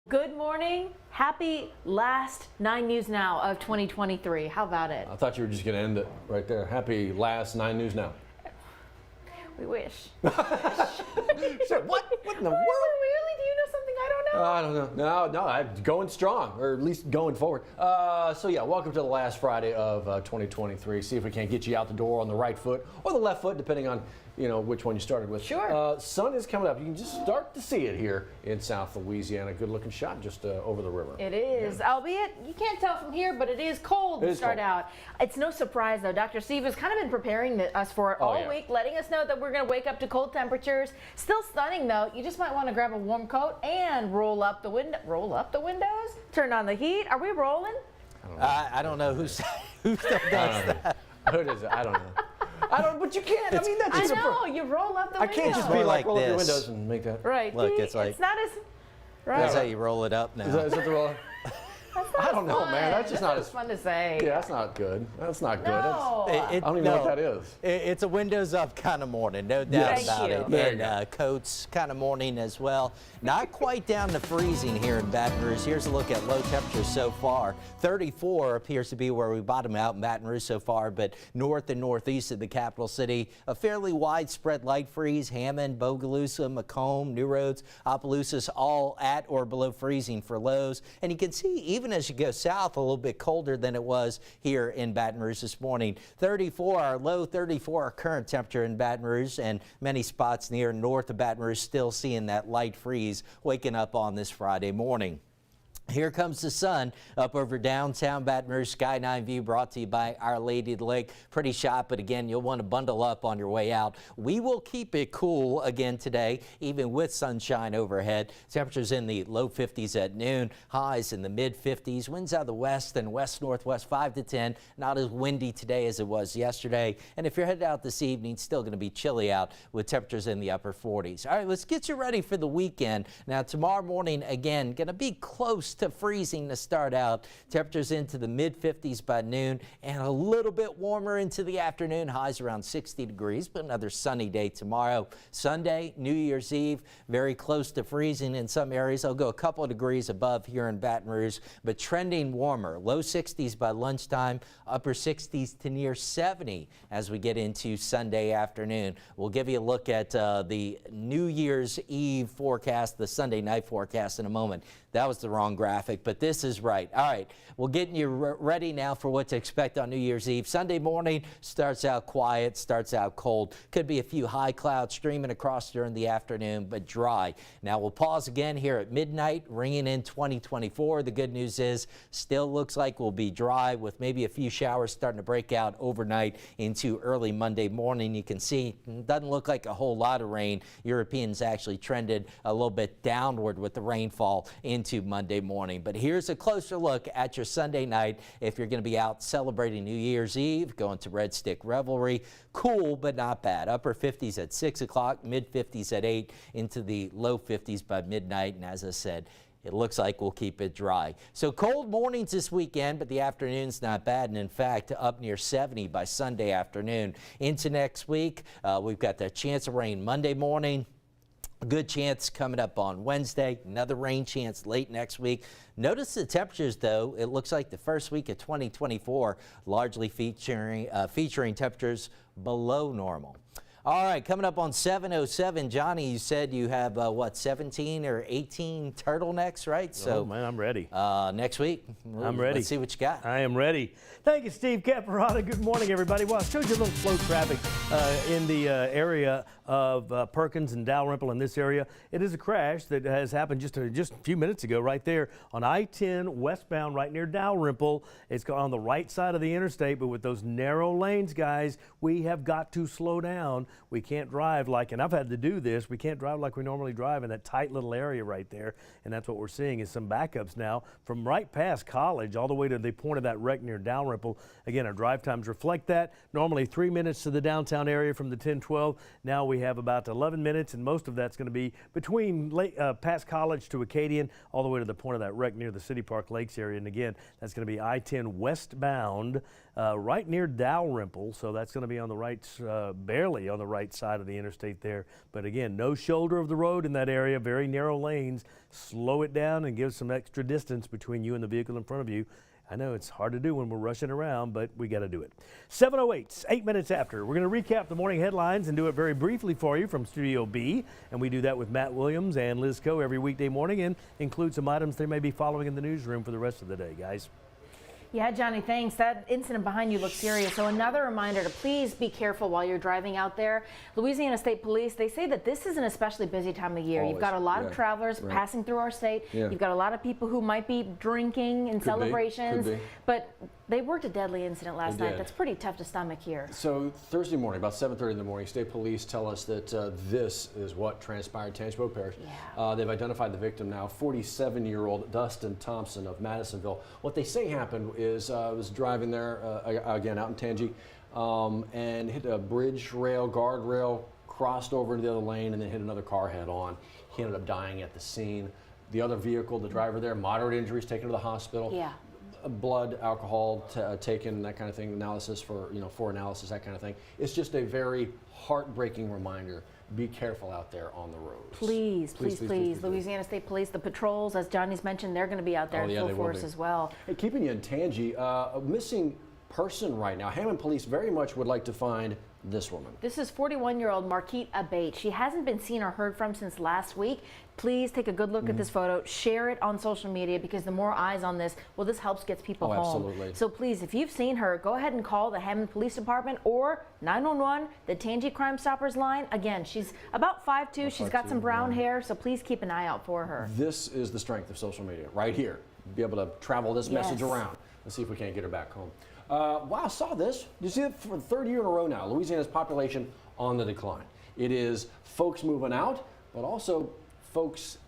Good morning. Happy last 9 News Now of 2023. How about it? I thought you were just going to end it right there. Happy last 9 News Now. We wish. So what in the world? Really? Do you know something I don't know? I don't know. No, I'm going strong, or at least going forward. So yeah, welcome to the last Friday of 2023. See if we can't get you out the door on the right foot or the left foot, depending on which one you started with. Sure. Sun is coming up. You can just start to see it here in South Louisiana. Good looking shot just over the river. It is, albeit you can't tell from here, but it is cold to start out. It's no surprise though. Dr. Steve has kind of been preparing us for it all week, letting us know that we're going to wake up to cold temperatures. Still stunning though. You just might want to grab a warm coat and roll up the windows, turn on the heat. Are we rolling? I don't know who still does that. Who does it? I don't know. But you can't. I mean, that's I know. You roll up the windows. I can't just be like roll up your this. windows and make that. Right. Look, it's like. It's not as. Right. That's how you roll it up now. Is that the roll? I don't know, man. That's just not as fun to say. Yeah, that's not good. That's not good. No. I don't even know what that is. It's a windows up kind of morning, no doubt about it. And coats kind of morning as well. Not quite down to freezing here in Baton Rouge. Here's a look at low temperatures so far. 34 appears to be where we bottom out in Baton Rouge so far, but north and northeast of the capital city, a fairly widespread light freeze. Hammond, Bogalusa, Macomb, New Roads, Opelousas, all at or below freezing for lows. And you can see even as you go south, a little bit colder than it was here in Baton Rouge this morning. 34, our low 34, our current temperature in Baton Rouge, and many spots near north of Baton Rouge still seeing that light freeze waking up on this Friday morning. Here comes the sun up over downtown Baton Rouge. Sky 9 view brought to you by Our Lady of the Lake. Pretty shot, but again, you'll want to bundle up on your way out. We will keep it cool again today, even with sunshine overhead. Temperatures in the low 50s at noon, highs in the mid 50s. Winds out of the west and west-northwest 5 to 10. Not as windy today as it was yesterday. And if you're headed out this evening, still going to be chilly out with temperatures in the upper 40s. All right, let's get you ready for the weekend. Now, tomorrow morning, again, going to be close to freezing to start out. Temperatures into the mid 50s by noon and a little bit warmer into the afternoon. Highs around 60 degrees, but another sunny day tomorrow. Sunday, New Year's Eve, very close to freezing in some areas. I'll go a couple of degrees above here in Baton Rouge, but trending warmer. Low 60s by lunchtime, upper 60s to near 70 as we get into Sunday afternoon. We'll give you a look at the New Year's Eve forecast, the Sunday night forecast in a moment. That was the wrong graphic, but this is right. All right, we're getting you ready now for what to expect on New Year's Eve. Sunday morning starts out quiet, starts out cold. Could be a few high clouds streaming across during the afternoon, but dry. Now we'll pause again here at midnight, ringing in 2024. The good news is still looks like we'll be dry with maybe a few showers starting to break out overnight into early Monday morning. You can see it doesn't look like a whole lot of rain. Europeans actually trended a little bit downward with the rainfall into Monday morning. But here's a closer look at your Sunday night if you're going to be out celebrating New Year's Eve, going to Red Stick Revelry. Cool, but not bad. Upper 50s at 6 o'clock, mid 50s at 8, into the low 50s by midnight. And as I said, it looks like we'll keep it dry. So cold mornings this weekend, but the afternoon's not bad. And in fact, up near 70 by Sunday afternoon. Into next week, we've got that chance of rain Monday morning. A good chance coming up on Wednesday, another rain chance late next week. Notice the temperatures, though. It looks like the first week of 2024 largely featuring temperatures below normal. All right, coming up on 7:07, Johnny, you said you have, 17 or 18 turtlenecks, right? So, man, I'm ready. Next week, I'm ready. Let's see what you got. I am ready. Thank you, Steve Caparata. Good morning, everybody. Well, I showed you a little slow traffic in the area of Perkins and Dalrymple in this area. It is a crash that has happened just a few minutes ago right there on I-10 westbound right near Dalrymple. It's on the right side of the interstate, but with those narrow lanes, guys, we have got to slow down. We can't drive like, and I've had to do this, we can't drive like we normally drive in that tight little area right there. And that's what we're seeing is some backups now from right past College all the way to the point of that wreck near Dalrymple. Again, our drive times reflect that. Normally 3 minutes to the downtown area from the 10-12. Now we have about 11 minutes, and most of that's going to be between past College to Acadian all the way to the point of that wreck near the City Park Lakes area. And again, that's going to be I-10 westbound right near Dalrymple. So that's going to be on the right, barely on the the right side of the interstate there. But again, no shoulder of the road in that area, very narrow lanes. Slow it down and give some extra distance between you and the vehicle in front of you. I know it's hard to do when we're rushing around, but we got to do it. 7:08, 8 minutes after. We're going to recap the morning headlines and do it very briefly for you from Studio B. And we do that with Matt Williams and Liz Coe every weekday morning and include some items they may be following in the newsroom for the rest of the day, guys. Yeah, Johnny, thanks. That incident behind you looks serious. So another reminder to please be careful while you're driving out there. Louisiana State Police, they say that this is an especially busy time of year. Always. You've got a lot of travelers passing through our state. You've got a lot of people who might be drinking in celebrations. But they worked a deadly incident last night. That's pretty tough to stomach here. So Thursday morning, about 7:30 in the morning, State Police tell us that this is what transpired in Tangipahoa Parish. They've identified the victim now, 47-year-old Dustin Thompson of Madisonville. What they say happened is was driving there, again, out in Tangi, and hit a bridge rail, guardrail, crossed over into the other lane, and then hit another car head on. He ended up dying at the scene. The other vehicle, the driver there, moderate injuries, taken to the hospital. Blood, alcohol taken, that kind of thing, analysis for analysis, that kind of thing. It's just a very heartbreaking reminder. Be careful out there on the roads. Please. Louisiana State Police, the patrols, as Johnny's mentioned, they're going to be out there in full force as well. Hey, keeping you in Tangi, a missing person right now. Hammond Police very much would like to find this woman. This is 41-year-old Marquette Abate. She hasn't been seen or heard from since last week. Please take a good look at this photo. Share it on social media because the more eyes on this, well, this helps get people home. Absolutely. So please, if you've seen her, go ahead and call the Hammond Police Department or 911, the Tangi Crime Stoppers line. Again, she's about 5'2". She's got some brown hair, so please keep an eye out for her. This is the strength of social media, right here. Be able to travel this message around. Let's see if we can't get her back home. Wow, I saw this. You see it for the third year in a row now. Louisiana's population on the decline. It is folks moving out, but also folks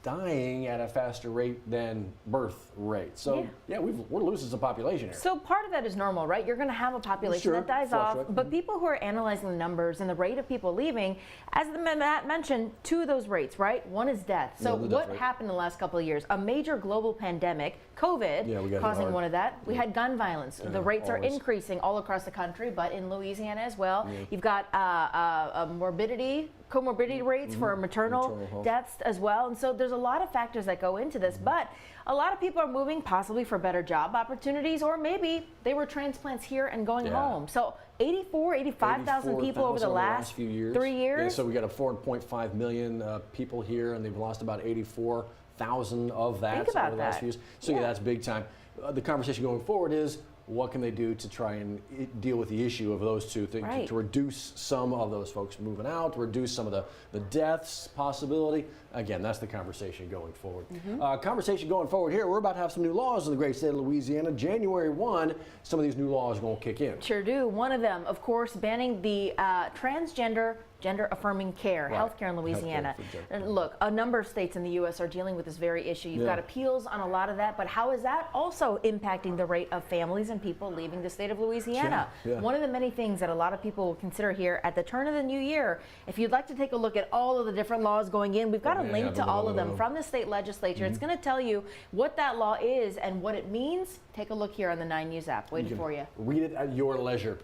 dying at a faster rate than birth rate. So we're losing some population here. So part of that is normal, right? You're going to have a population that dies off, but people who are analyzing the numbers and the rate of people leaving, as Matt mentioned, two of those rates, right? One is death. So what happened in the last couple of years? A major global pandemic, COVID, causing one of that. We had gun violence. The rates are increasing all across the country, but in Louisiana as well. You've got comorbidity rates for maternal deaths as well. And so there's a lot of factors that go into this, but a lot of people are moving possibly for better job opportunities, or maybe they were transplants here and going home. So 85,000 people over the last few years. 3 years. Yeah, so we got a 4.5 million people here, and they've lost about 84,000 of that over the last few years. So that's big time. The conversation going forward is, what can they do to try and deal with the issue of those two things, to reduce some of those folks moving out, to reduce some of the deaths possibility? Again, that's the conversation going forward. Conversation going forward here, we're about to have some new laws in the great state of Louisiana. January 1, some of these new laws are going to kick in. Sure do. One of them, of course, banning the gender-affirming care, healthcare in Louisiana. Look, a number of states in the U.S. are dealing with this very issue. You've got appeals on a lot of that, but how is that also impacting the rate of families and people leaving the state of Louisiana? One of the many things that a lot of people will consider here at the turn of the new year, if you'd like to take a look at all of the different laws going in, we've got a link to all of them from the state legislature. It's going to tell you what that law is and what it means. Take a look here on the 9 News app. Waiting for you. Read it at your leisure.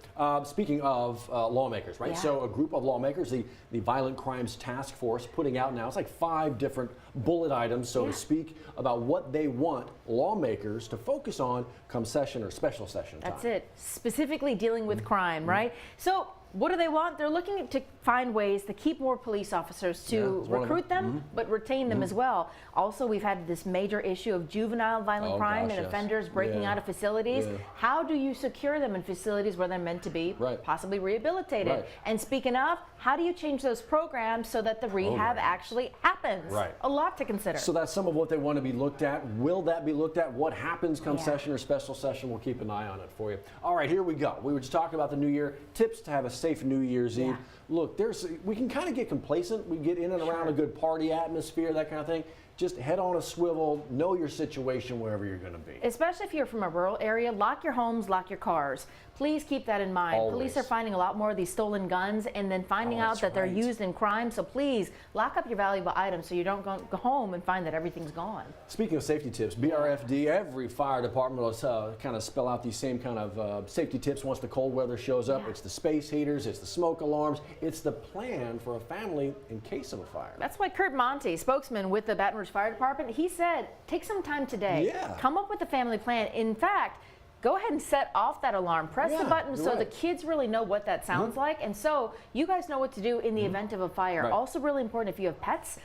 Speaking of lawmakers, right? So a group of lawmakers, the Violent Crimes Task Force, putting out now, it's like 5 different bullet items, so to speak, about what they want lawmakers to focus on come session or special session time. That's it. Specifically dealing with crime, right? So what do they want? They're looking to find ways to keep more police officers to recruit them, but retain them as well. Also, we've had this major issue of juvenile violent crime and offenders breaking out of facilities. How do you secure them in facilities where they're meant to be possibly rehabilitated? And speaking of, how do you change those programs so that the rehab actually happens? A lot to consider. So that's some of what they want to be looked at. Will that be looked at? What happens come session or special session? We'll keep an eye on it for you. All right, here we go. We were just talking about the new year. Tips to have a safe New Year's Eve. Look, we can kind of get complacent. We get in and around a good party atmosphere, that kind of thing. just head on a swivel, know your situation wherever you're going to be. Especially if you're from a rural area, lock your homes, lock your cars. Please keep that in mind. Always. Police are finding a lot more of these stolen guns and then finding out that they're used in crime. So please lock up your valuable items so you don't go home and find that everything's gone. Speaking of safety tips, BRFD, every fire department will kind of spell out these same kind of safety tips once the cold weather shows up. Yeah. It's the space heaters, it's the smoke alarms, it's the plan for a family in case of a fire. That's why Kurt Monty, spokesman with the Baton Rouge Fire Department, he said, take some time today. Yeah. Come up with a family plan. In fact, go ahead and set off that alarm. Press the button so the kids really know what that sounds like. And so you guys know what to do in the event of a fire. Right. Also really important if you have pets,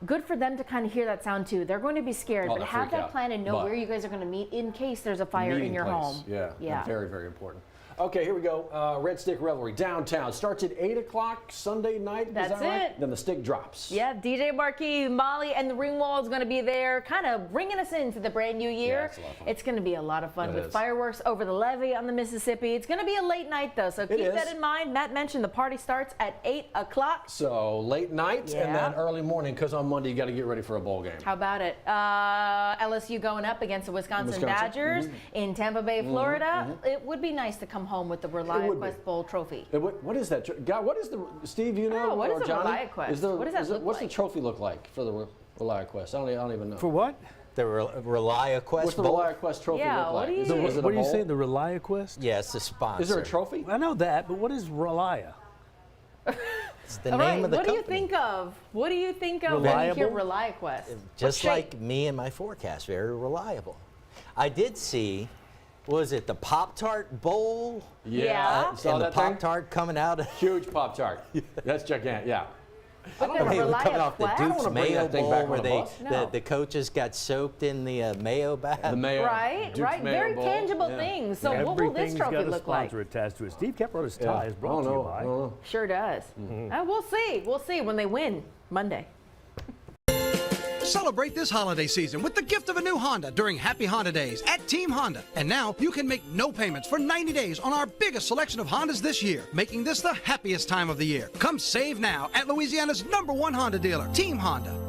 good for them to kind of hear that sound too. They're going to be scared, but have that plan and know where you guys are going to meet in case there's a fire in your home. Yeah, very, very important. Okay, here we go. Red Stick Revelry downtown starts at 8 o'clock Sunday night. That's is that right? it. Then the stick drops. Yeah, DJ Marquis, Molly, and the Ringwall is going to be there, kind of bringing us into the brand new year. Yeah, it's a lot of fun. It's going to be a lot of fun It with is. fireworks over the levee on the Mississippi. It's going to be a late night though, so keep that in mind. Matt mentioned the party starts at 8 o'clock. So late night and then early morning, because on Monday you got to get ready for a bowl game. How about it? LSU going up against the Wisconsin Badgers in Tampa Bay, Florida. It would be nice to come home with the ReliaQuest Bowl trophy. What is that? God, what is the, Steve, do you know? What is or a Johnny? ReliaQuest? What does that look What's like? the trophy look like for the ReliaQuest? I don't even know. For what? The ReliaQuest What's the Bowl? ReliaQuest trophy Yeah, look what like? do you- Is it a What are you bowl? saying, the ReliaQuest? Yes, the sponsor. Is there a trophy? I know that, but what is Relia? It's the All name right, of the what do company. you think of? What do you think of when you hear ReliaQuest? Just like me and my forecast, very reliable. I did see, was it the Pop-Tart Bowl? Yeah. Saw and the that thing? Pop-Tart coming out. Huge Pop-Tart. That's gigantic, yeah. But then a They were coming off the ReliaQuest. Duke's wanna bring Mayo that thing Bowl back where on a bus. No. the coaches got soaked in the mayo bath. The mayo. Right, Duke's right. Mayo Very Bowl. tangible Yeah. things. So what will this Everything's trophy got a look like? sponsor attached to it. Steve Kepler's tie is I brought don't to you know. by. I don't know. Sure does. We'll see. We'll see when they win Monday. Celebrate this holiday season with the gift of a new Honda during Happy Honda Days at Team Honda. And now you can make no payments for 90 days on our biggest selection of Hondas this year, making this the happiest time of the year. Come save now at Louisiana's #1 Honda dealer, Team Honda.